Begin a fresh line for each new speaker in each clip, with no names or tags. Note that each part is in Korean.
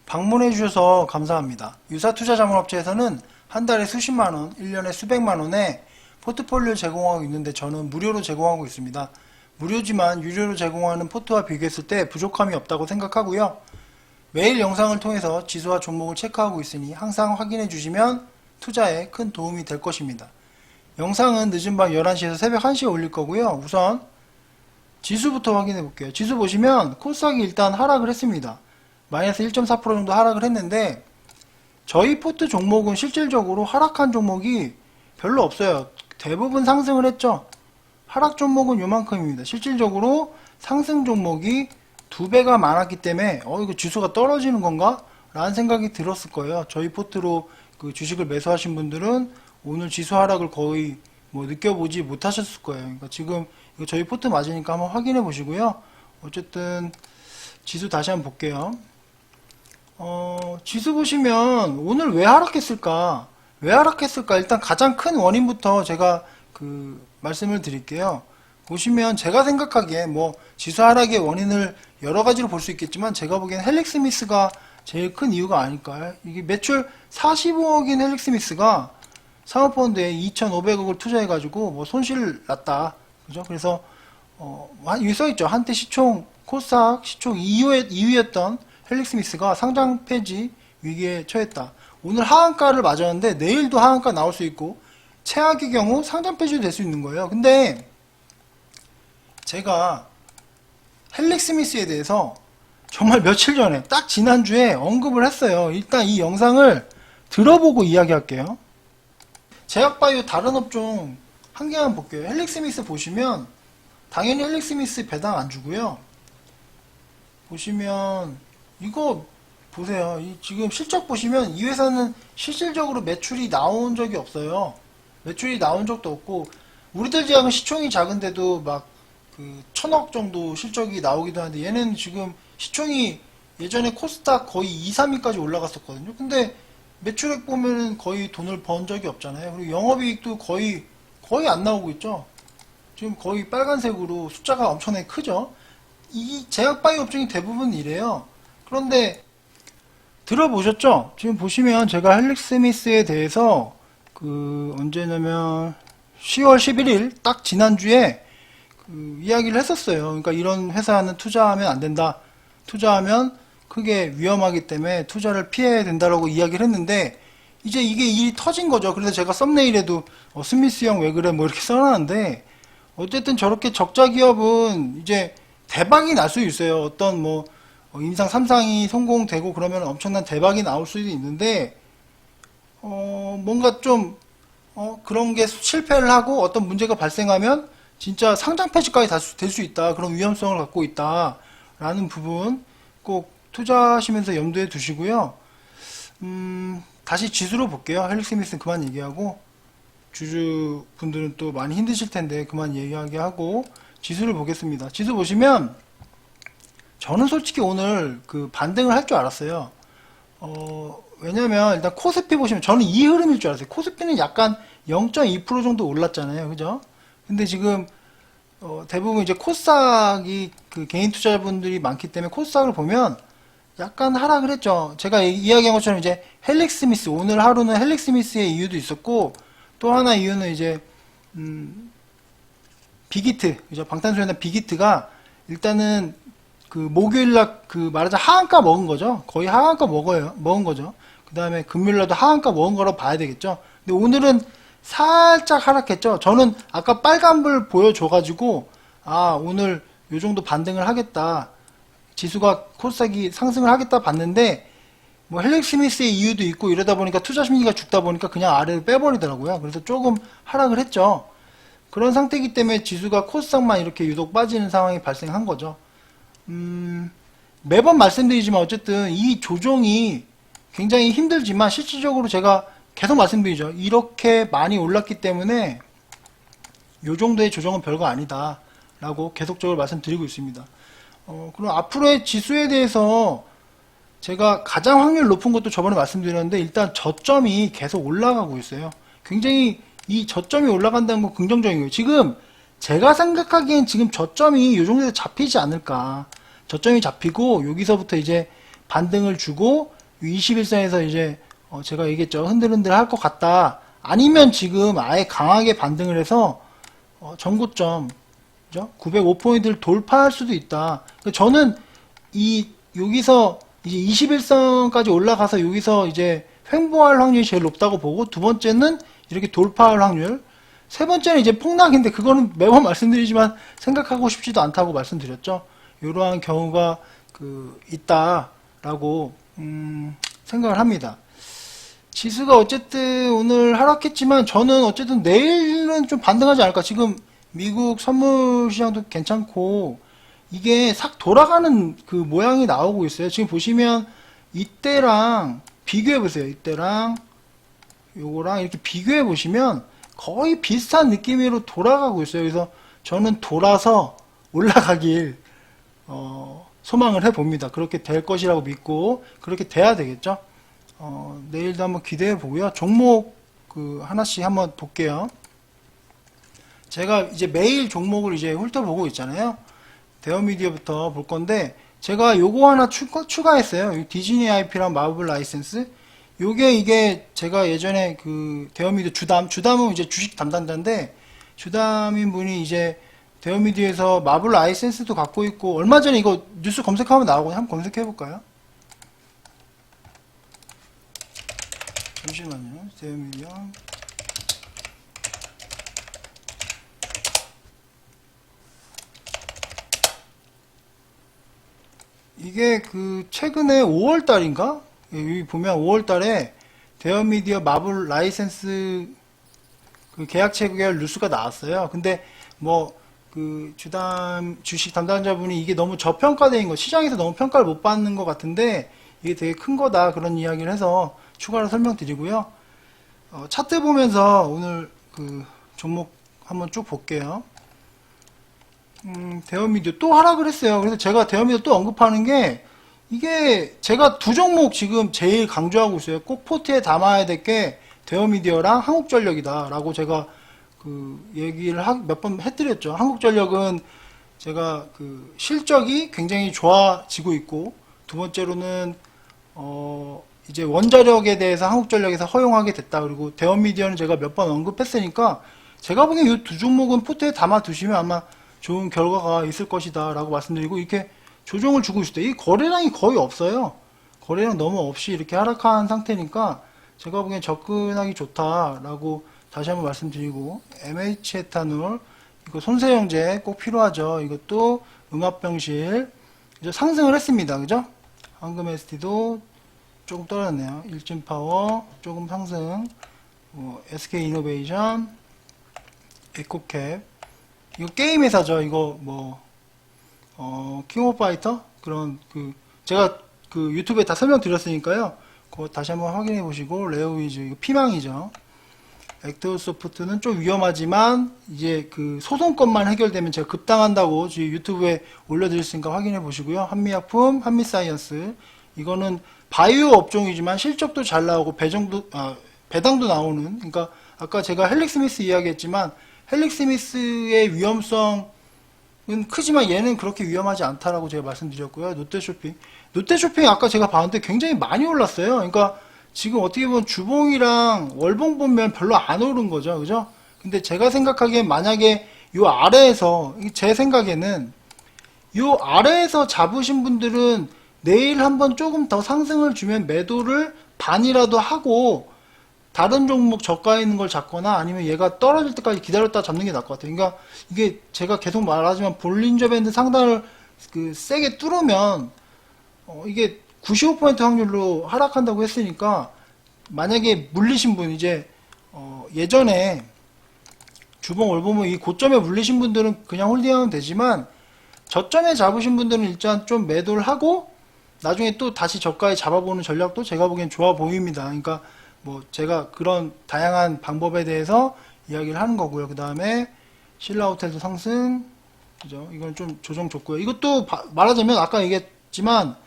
방문해 주셔서 감사합니다. 유사투자자문업체에서는 한 달에 수십만원, 1년에 수백만원의 포트폴리오를 제공하고 있는데 저는 무료로 제공하고 있습니다. 무료지만 유료로 제공하는 포트와 비교했을 때 부족함이 없다고 생각하고요. 매일 영상을 통해서 지수와 종목을 체크하고 있으니 항상 확인해 주시면 투자에 큰 도움이 될 것입니다. 영상은 늦은 밤 11시에서 새벽 1시에 올릴 거고요. 우선 지수부터 확인해 볼게요. 지수 보시면 코스닥이 일단 하락을 했습니다. 마이너스 1.4% 정도 하락을 했는데 저희 포트 종목은 실질적으로 하락한 종목이 별로 없어요. 대부분 상승을 했죠. 하락 종목은 요만큼입니다. 실질적으로 상승 종목이 2배가 많았기 때문에 이거 지수가 떨어지는 건가? 라는 생각이 들었을 거예요. 저희 포트로 그 주식을 매수하신 분들은 오늘 지수 하락을 거의 느껴보지 못하셨을 거예요. 그러니까 지금 이거 저희 포트 맞으니까 한번 확인해 보시고요. 어쨌든 지수 다시 한번 볼게요. 지수 보시면 오늘 왜 하락했을까? 왜 하락했을까? 일단 가장 큰 원인부터 제가 말씀을 드릴게요. 보시면 제가 생각하기에 지수 하락의 원인을 여러 가지로 볼 수 있겠지만 제가 보기엔 헬릭스미스가 제일 큰 이유가 아닐까요? 이게 매출 45억인 헬릭스미스가 사모펀드에 2,500억을 투자해가지고 손실 났다. 그죠? 그래서 여기 써있죠. 한때 시총 코스닥 시총 2위였던 헬릭스미스가 상장 폐지 위기에 처했다. 오늘 하한가를 맞았는데 내일도 하한가 나올 수 있고 최악의 경우 상장 폐지도 될 수 있는 거예요. 근데 제가 헬릭스미스에 대해서 정말 며칠 전에 딱 지난주에 언급을 했어요. 일단 이 영상을 들어보고 이야기할게요. 제약바이오 다른 업종 한 개만 볼게요. 헬릭스미스 보시면 당연히 헬릭스미스 배당 안 주고요. 보시면 이거 보세요. 지금 실적 보시면 이 회사는 실질적으로 매출이 나온 적이 없어요. 매출이 나온 적도 없고 우리들 제약은 시총이 작은데도 막 1,000억 정도 실적이 나오기도 하는데 얘는 지금 시총이 예전에 코스닥 거의 2, 3위까지 올라갔었거든요. 근데 매출액 보면은 거의 돈을 번 적이 없잖아요. 그리고 영업이익도 거의 안 나오고 있죠. 지금 거의 빨간색으로 숫자가 엄청나게 크죠. 이 제약바이오 업종이 대부분 이래요. 그런데 들어보셨죠? 지금 보시면 제가 헬릭스미스에 대해서 언제냐면 10월 11일 딱 지난주에 이야기를 했었어요. 그러니까 이런 회사는 투자하면 안 된다. 투자하면 크게 위험하기 때문에 투자를 피해야 된다라고 이야기를 했는데 이제 이게 일이 터진 거죠. 그래서 제가 썸네일에도 스미스 형 왜 그래 이렇게 써놨는데 어쨌든 저렇게 적자 기업은 이제 대박이 날 수 있어요. 어떤 임상 3상이 성공되고 그러면 엄청난 대박이 나올 수도 있는데 뭔가 좀 그런 게 실패를 하고 어떤 문제가 발생하면 진짜 상장 폐지까지 될 수 있다. 그런 위험성을 갖고 있다. 라는 부분 꼭 투자하시면서 염두에 두시고요. 다시 지수로 볼게요. 헬릭스미스는 그만 얘기하고 주주 분들은 또 많이 힘드실 텐데 그만 얘기하게 하고 지수를 보겠습니다. 지수 보시면 저는 솔직히 오늘 반등을 할 줄 알았어요. 왜냐면 일단 코스피 보시면 저는 이 흐름일 줄 알았어요. 코스피는 약간 0.2% 정도 올랐잖아요. 그죠? 근데 지금 대부분 이제 코스닥이 개인 투자자분들이 많기 때문에 코스닥을 보면 약간 하락을 했죠. 제가 이야기한 것처럼 이제 헬릭스미스 오늘 하루는 헬릭스미스의 이유도 있었고 또 하나 이유는 이제 빅히트 그죠? 방탄소년단 빅히트가 일단은 목요일날 말하자 하한가 먹은 거죠. 거의 하한가 먹은 거죠. 그 다음에 금요일날도 하한가 먹은 거라고 봐야 되겠죠. 근데 오늘은 살짝 하락했죠. 저는 아까 빨간불 보여줘가지고 오늘 요 정도 반등을 하겠다. 지수가 코스닥이 상승을 하겠다 봤는데 헬릭스미스의 이유도 있고 이러다 보니까 투자 심리가 죽다 보니까 그냥 아래를 빼버리더라고요. 그래서 조금 하락을 했죠. 그런 상태이기 때문에 지수가 코스닥만 이렇게 유독 빠지는 상황이 발생한 거죠. 매번 말씀드리지만 어쨌든 이 조정이 굉장히 힘들지만 실질적으로 제가 계속 말씀드리죠. 이렇게 많이 올랐기 때문에 요 정도의 조정은 별거 아니다 라고 계속적으로 말씀드리고 있습니다. 그럼 앞으로의 지수에 대해서 제가 가장 확률 높은 것도 저번에 말씀드렸는데 일단 저점이 계속 올라가고 있어요. 굉장히 이 저점이 올라간다는 건 긍정적인 거예요. 지금 제가 생각하기엔 지금 저점이 이 정도에서 잡히지 않을까. 저점이 잡히고 여기서부터 이제 반등을 주고 21선에서 이제 제가 얘기했죠. 흔들흔들 할 것 같다. 아니면 지금 아예 강하게 반등을 해서 전고점 그죠? 905포인트를 돌파할 수도 있다. 저는 여기서 이제 21선까지 올라가서 여기서 이제 횡보할 확률이 제일 높다고 보고, 두 번째는 이렇게 돌파할 확률, 세 번째는 이제 폭락인데 그거는 매번 말씀드리지만 생각하고 싶지도 않다고 말씀드렸죠. 이러한 경우가 있다라고 생각을 합니다. 지수가 어쨌든 오늘 하락했지만 저는 어쨌든 내일은 좀 반등하지 않을까. 지금 미국 선물 시장도 괜찮고 이게 싹 돌아가는 그 모양이 나오고 있어요. 지금 보시면 이때랑 비교해 보세요. 이때랑 요거랑 이렇게 비교해 보시면 거의 비슷한 느낌으로 돌아가고 있어요. 그래서 저는 돌아서 올라가길 소망을 해봅니다. 그렇게 될 것이라고 믿고 그렇게 돼야 되겠죠. 내일도 한번 기대해 보고요. 종목 하나씩 한번 볼게요. 제가 이제 매일 종목을 이제 훑어보고 있잖아요. 대어미디어부터 볼 건데 제가 요거 하나 추가했어요. 디즈니 IP랑 마블 라이센스. 이게 제가 예전에 대어미디어 주담은 이제 주식 담당자인데, 주담인 분이 이제 대어미디어에서 마블 라이센스도 갖고 있고, 얼마 전에 이거 뉴스 검색하면 나오거든요. 한번 검색해 볼까요? 잠시만요. 대어미디어. 이게 최근에 5월달인가? 여기 보면 5월달에 대어미디어 마블 라이센스 계약 체결 뉴스가 나왔어요. 근데 주식 담당자분이 이게 너무 저평가된 거, 시장에서 너무 평가를 못 받는 것 같은데 이게 되게 큰 거다, 그런 이야기를 해서 추가로 설명드리고요. 차트 보면서 오늘 종목 한번 쭉 볼게요. 대어미디어 또 하락을 했어요. 그래서 제가 대어미디어 또 언급하는 게, 이게 제가 두 종목 지금 제일 강조하고 있어요. 꼭 포트에 담아야 될 게 대어미디어랑 한국전력이다 라고 제가 얘기를 몇 번 해드렸죠. 한국전력은 제가 실적이 굉장히 좋아지고 있고, 두 번째로는 이제 원자력에 대해서 한국전력에서 허용하게 됐다. 그리고 대어미디어는 제가 몇 번 언급했으니까 제가 보기엔 이 두 종목은 포트에 담아 두시면 아마 좋은 결과가 있을 것이다 라고 말씀드리고, 이렇게 조정을 주고 있을 때 이 거래량이 거의 없어요. 거래량 너무 없이 이렇게 하락한 상태니까 제가 보기엔 접근하기 좋다라고 다시 한번 말씀드리고, MH 에탄올 이거 손세정제 꼭 필요하죠. 이것도 음압병실 이제 상승을 했습니다. 그죠? 황금 ST도 조금 떨어졌네요. 일진파워 조금 상승, SK이노베이션, 에코캡, 이거 게임 회사죠. 이거 킹 오브 파이터 그런 제가 유튜브에 다 설명드렸으니까요. 그거 다시 한번 확인해 보시고, 레오위즈 이거 피망이죠. 액터소프트는 좀 위험하지만 이제 소송건만 해결되면 제가 급당한다고 저희 유튜브에 올려드렸으니까 확인해 보시고요. 한미약품, 한미사이언스 이거는 바이오 업종이지만 실적도 잘 나오고 배당도 나오는, 그러니까 아까 제가 헬릭스미스 이야기했지만 헬릭스미스의 위험성은 크지만 얘는 그렇게 위험하지 않다라고 제가 말씀드렸고요. 롯데쇼핑 아까 제가 봤는데 굉장히 많이 올랐어요. 그러니까 지금 어떻게 보면 주봉이랑 월봉 보면 별로 안 오른 거죠. 그죠? 근데 제가 생각하기엔 만약에 요 아래에서, 제 생각에는 요 아래에서 잡으신 분들은 내일 한번 조금 더 상승을 주면 매도를 반이라도 하고 다른 종목 저가에 있는 걸 잡거나, 아니면 얘가 떨어질 때까지 기다렸다 잡는 게 나을 것 같아요. 그러니까 이게 제가 계속 말하지만 볼린저 밴드 상단을 세게 뚫으면 이게 95% 확률로 하락한다고 했으니까, 만약에 물리신 분, 이제 예전에 주봉 월봉은 이 고점에 물리신 분들은 그냥 홀딩하면 되지만, 저점에 잡으신 분들은 일단 좀 매도를 하고 나중에 또 다시 저가에 잡아보는 전략도 제가 보기엔 좋아 보입니다. 그러니까 제가 그런 다양한 방법에 대해서 이야기를 하는 거고요. 그 다음에 신라호텔도 상승, 그죠? 이건 좀 조정 좋고요. 이것도 말하자면 아까 얘기했지만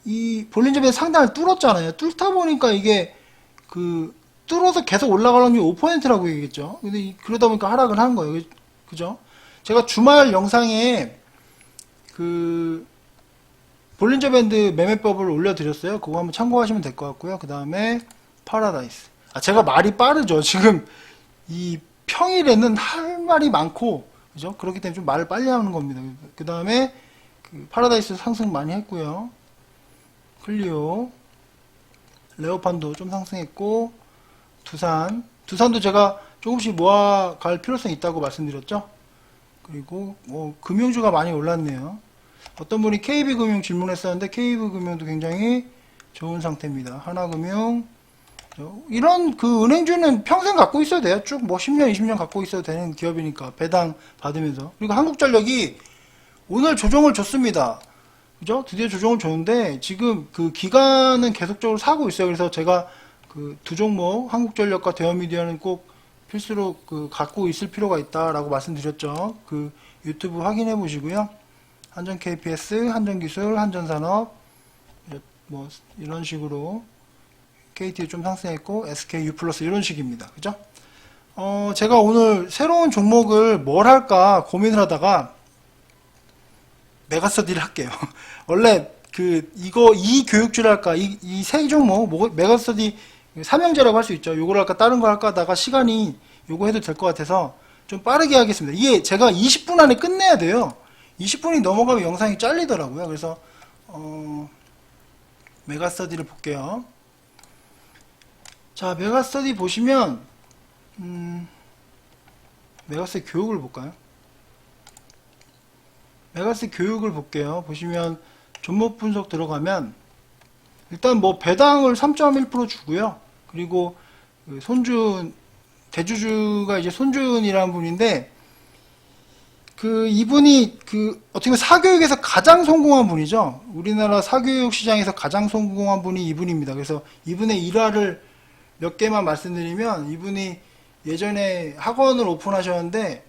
이 볼린저밴드 상단을 뚫었잖아요. 뚫다 보니까 이게 뚫어서 계속 올라갈 확률이 5%라고 얘기했죠. 근데 그러다 보니까 하락을 하는 거예요. 그죠? 제가 주말 영상에 볼린저 밴드 매매법을 올려드렸어요. 그거 한번 참고하시면 될 것 같고요. 그 다음에 파라다이스. 제가 말이 빠르죠. 지금 이 평일에는 할 말이 많고, 그죠? 그렇기 때문에 좀 말을 빨리 하는 겁니다. 그 다음에 파라다이스 상승 많이 했고요. 클리오, 레오판도 좀 상승했고, 두산도 제가 조금씩 모아갈 필요성이 있다고 말씀드렸죠. 그리고 뭐 금융주가 많이 올랐네요. 어떤 분이 KB금융 질문했었는데 KB금융도 굉장히 좋은 상태입니다. 하나금융, 이런 은행주는 평생 갖고 있어도 돼요. 쭉 뭐 10년, 20년 갖고 있어도 되는 기업이니까 배당 받으면서. 그리고 한국전력이 오늘 조정을 줬습니다. 그죠? 드디어 조정을 줬는데 지금 기간은 계속적으로 사고 있어요. 그래서 제가 두 종목 한국전력과 대원미디어는 꼭 필수로 갖고 있을 필요가 있다라고 말씀드렸죠. 유튜브 확인해 보시고요. 한전 KPS, 한전기술, 한전산업 뭐 이런 식으로 KT 좀 상승했고 SK U 플러스 이런 식입니다. 그죠? 제가 오늘 새로운 종목을 뭘 할까 고민을 하다가 메가스터디를 할게요. 원래 이 교육주를 할까 이 세 종목 메가스터디 삼형제라고 할 수 있죠. 요걸 할까 다른 거 할까 하다가 시간이 요거 해도 될 것 같아서 좀 빠르게 하겠습니다. 이게 제가 20분 안에 끝내야 돼요. 20분이 넘어가면 영상이 잘리더라고요. 그래서 메가스터디를 볼게요. 자, 메가스터디 보시면 메가스터디 교육을 볼까요? 메가스터디 교육을 볼게요. 보시면 종목 분석 들어가면 일단 뭐 배당을 3.1% 주고요. 그리고 대주주가 이제 손준이라는 분인데 이분이 어떻게 보면 사교육에서 가장 성공한 분이죠. 우리나라 사교육 시장에서 가장 성공한 분이 이분입니다. 그래서 이분의 일화를 몇 개만 말씀드리면 이분이 예전에 학원을 오픈하셨는데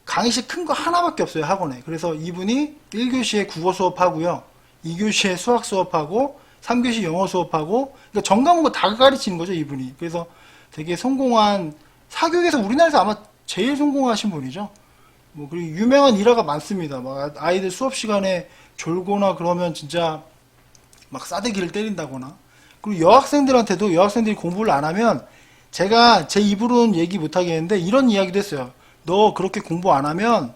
강의실 큰 거 하나밖에 없어요, 학원에. 그래서 이분이 1교시에 국어 수업하고요. 2교시에 수학 수업하고 3교시 영어 수업하고 그러니까 전 과목을 다 가르치는 거죠, 이분이. 그래서 되게 성공한 사교육에서 우리나라에서 아마 제일 성공하신 분이죠. 뭐 그리고 유명한 일화가 많습니다. 막 아이들 수업 시간에 졸거나 그러면 진짜 막 싸대기를 때린다거나. 그리고 여학생들이 공부를 안 하면 제가 제 입으로는 얘기 못 하겠는데 이런 이야기도 했어요. 너 그렇게 공부 안 하면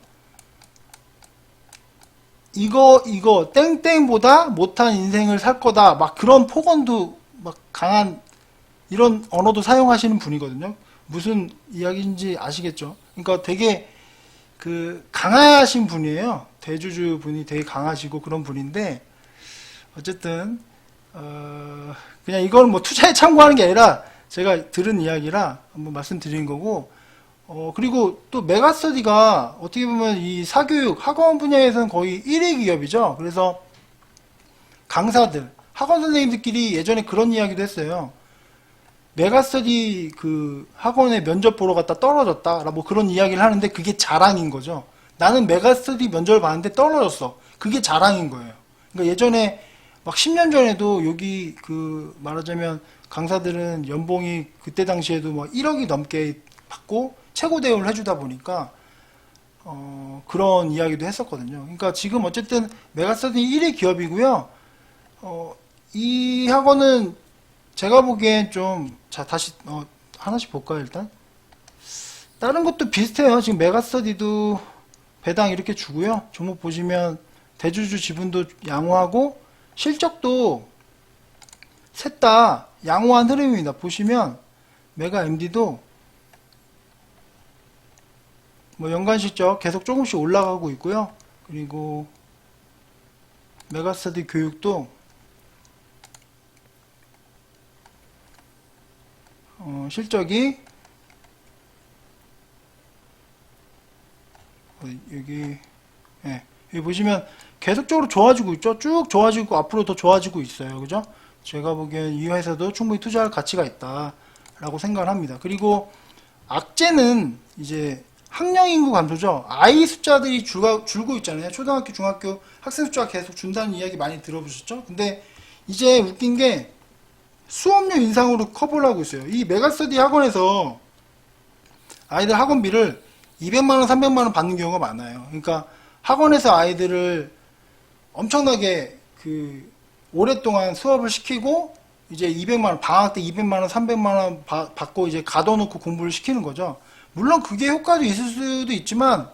이거 땡땡보다 못한 인생을 살 거다. 막 그런 폭언도 막 강한 이런 언어도 사용하시는 분이거든요. 무슨 이야기인지 아시겠죠? 그러니까 되게 강하신 분이에요. 대주주 분이 되게 강하시고 그런 분인데 어쨌든 그냥 이걸 뭐 투자에 참고하는 게 아니라 제가 들은 이야기라 한번 말씀드린 거고 그리고 또 메가스터디가 어떻게 보면 이 사교육 학원 분야에서는 거의 1위 기업이죠. 그래서 강사들 학원 선생님들끼리 예전에 그런 이야기도 했어요. 메가스터디 학원에 면접 보러 갔다 떨어졌다. 뭐 그런 이야기를 하는데 그게 자랑인 거죠. 나는 메가스터디 면접을 봤는데 떨어졌어. 그게 자랑인 거예요. 그러니까 예전에 막 10년 전에도 여기 말하자면 강사들은 연봉이 그때 당시에도 뭐 1억이 넘게 받고 최고 대우를 해주다 보니까 그런 이야기도 했었거든요. 그러니까 지금 어쨌든 메가스터디 1위 기업이고요. 이 학원은 제가 보기엔 자 다시 하나씩 볼까요? 일단 다른 것도 비슷해요. 지금 메가스터디도 배당 이렇게 주고요. 종목 보시면 대주주 지분도 양호하고 실적도 셋 다 양호한 흐름입니다. 보시면 메가 MD도 뭐 연간 실적 계속 조금씩 올라가고 있고요. 그리고 메가스터디 교육도 실적이 여기 보시면 계속적으로 좋아지고 있죠. 쭉 좋아지고 앞으로 더 좋아지고 있어요. 그죠? 제가 보기엔 이 회사도 충분히 투자할 가치가 있다라고 생각을 합니다. 그리고 악재는 이제 학령 인구 감소죠. 아이 숫자들이 줄고 있잖아요. 초등학교, 중학교 학생 숫자가 계속 준다는 이야기 많이 들어보셨죠? 근데 이제 웃긴 게 수업료 인상으로 커버를 하고 있어요. 이 메가스터디 학원에서 아이들 학원비를 200만원, 300만원 받는 경우가 많아요. 그러니까 학원에서 아이들을 엄청나게 그 오랫동안 수업을 시키고 이제 200만원, 방학 때 200만원, 300만원 받고 이제 가둬놓고 공부를 시키는 거죠. 물론 그게 효과도 있을 수도 있지만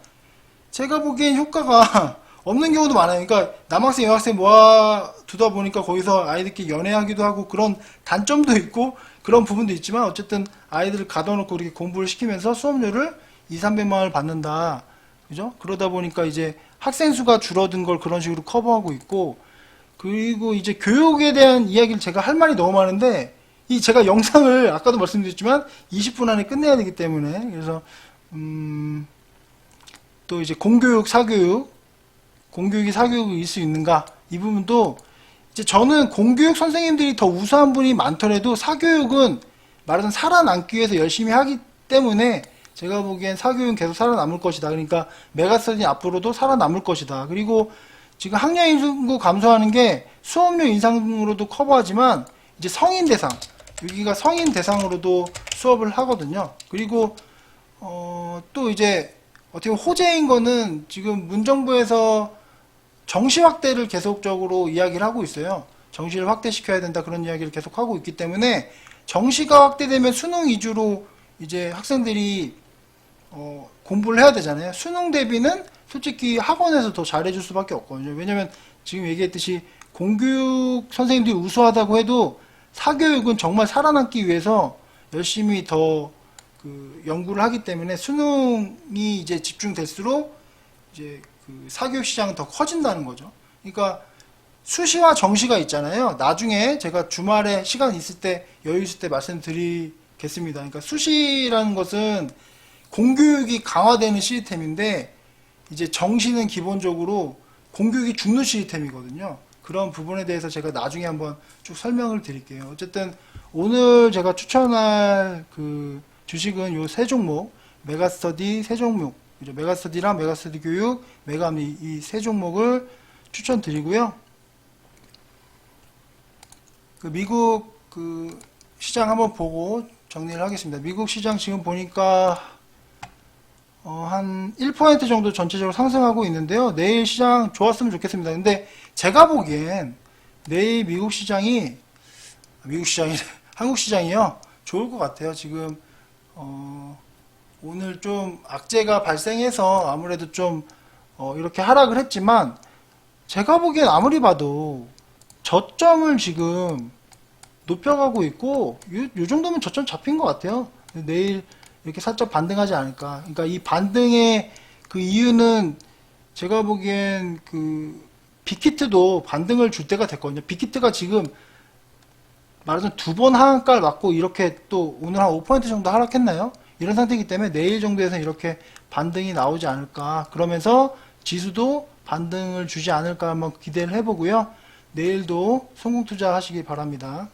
제가 보기엔 효과가 없는 경우도 많아요. 그러니까 남학생, 여학생 모아두다 보니까 거기서 아이들끼리 연애하기도 하고 그런 단점도 있고 그런 부분도 있지만 어쨌든 아이들을 가둬놓고 이렇게 공부를 시키면서 수업료를 2, 300만 원을 받는다. 그죠? 그러다 보니까 이제 학생 수가 줄어든 걸 그런 식으로 커버하고 있고, 그리고 이제 교육에 대한 이야기를 제가 할 말이 너무 많은데 이 제가 영상을 아까도 말씀드렸지만 20분 안에 끝내야 되기 때문에 그래서 또 이제 공교육, 사교육, 공교육이 사교육일 수 있는가 이 부분도 이제 저는 공교육 선생님들이 더 우수한 분이 많더라도 사교육은 말하자면 살아남기 위해서 열심히 하기 때문에 제가 보기엔 사교육은 계속 살아남을 것이다. 그러니까 메가스터디 앞으로도 살아남을 것이다. 그리고 지금 학년 인구 감소하는 게 수업료 인상으로도 커버하지만 이제 성인 대상, 여기가 성인 대상으로도 수업을 하거든요. 그리고 또 이제 어떻게 보면 호재인 거는 지금 문정부에서 정시 확대를 계속적으로 이야기를 하고 있어요. 정시를 확대시켜야 된다 그런 이야기를 계속 하고 있기 때문에 정시가 확대되면 수능 위주로 이제 학생들이 공부를 해야 되잖아요. 수능 대비는 솔직히 학원에서 더 잘해줄 수밖에 없거든요. 왜냐면 지금 얘기했듯이 공교육 선생님들이 우수하다고 해도 사교육은 정말 살아남기 위해서 열심히 더 그 연구를 하기 때문에 수능이 이제 집중될수록 이제 그 사교육 시장은 더 커진다는 거죠. 그러니까 수시와 정시가 있잖아요. 나중에 제가 주말에 시간 있을 때 여유 있을 때 말씀드리겠습니다. 그러니까 수시라는 것은 공교육이 강화되는 시스템인데 이제 정시는 기본적으로 공교육이 죽는 시스템이거든요. 그런 부분에 대해서 제가 나중에 한번 쭉 설명을 드릴게요. 어쨌든 오늘 제가 추천할 그 주식은 요 세 종목, 메가스터디 세 종목, 메가스터디랑 메가스터디 교육, 메가미 이 세 종목을 추천드리고요. 그 미국 그 시장 한번 보고 정리를 하겠습니다. 미국 시장 지금 보니까 한 1% 정도 전체적으로 상승하고 있는데요. 내일 시장 좋았으면 좋겠습니다. 근데 제가 보기엔 내일 미국 시장이 한국 시장이요. 좋을 것 같아요. 지금 오늘 좀 악재가 발생해서 아무래도 좀 이렇게 하락을 했지만 제가 보기엔 아무리 봐도 저점을 지금 높여가고 있고 요 정도면 저점 잡힌 것 같아요. 내일 이렇게 살짝 반등하지 않을까. 그러니까 이 반등의 그 이유는 제가 보기엔 그 빅히트도 반등을 줄 때가 됐거든요. 빅히트가 지금 말하자면 두 번 하한가를 맞고 이렇게 또 오늘 한 5% 정도 하락했나요? 이런 상태이기 때문에 내일 정도에서 이렇게 반등이 나오지 않을까. 그러면서 지수도 반등을 주지 않을까 한번 기대를 해보고요. 내일도 성공 투자 하시기 바랍니다.